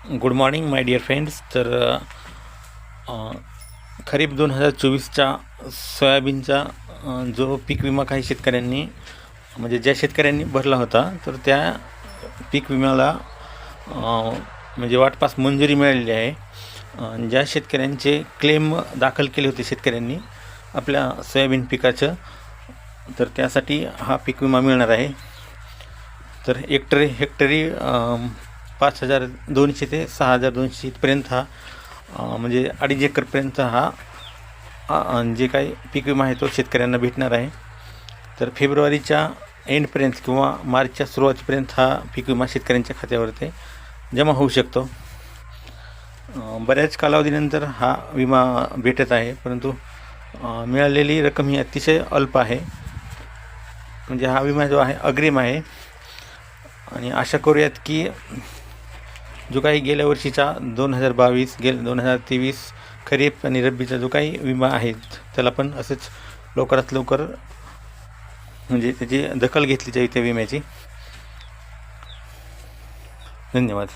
Good morning my dear friends. तर खरीप 2024च्या सोयाबीनचा जो पीक विमा काही शेतकऱ्यांनी म्हणजे ज्या शेतकऱ्यांनी भरला होता तर त्या पीक विम्याला म्हणजे वाटपास मंजुरी मिळालेली आहे. ज्या शेतकऱ्यांचे क्लेम दाखल केले होते शेतकऱ्यांनी आपल्या सोयाबीन पिकाचं, तर त्यासाठी हा पीक विमा मिळणार आहे. तर हेक्टरी 5,200 ते 6,200 इथपर्यंत हा म्हणजे 2.5 एकरपर्यंत हा जे काही पीक विमा आहे तो शेतकऱ्यांना भेटणार आहे. तर फेब्रुवारीच्या एंडपर्यंत किंवा मार्चच्या सुरुवातीपर्यंत हा पीक विमा शेतकऱ्यांच्या खात्यावरती जमा होऊ शकतो. बऱ्याच कालावधीनंतर हा विमा भेटत आहे, परंतु मिळालेली रक्कम ही अतिशय अल्प आहे. म्हणजे हा विमा जो आहे अग्रिम आहे. आणि आशा करूयात की जो काही गेल्या वर्षीचा 2022 2023 खरीप आणि रब्बीचा जो काही विमा आहे त्याला पण असंच लवकरात लवकर म्हणजे त्याची दखल घेतली जाईल त्या विम्याची. धन्यवाद.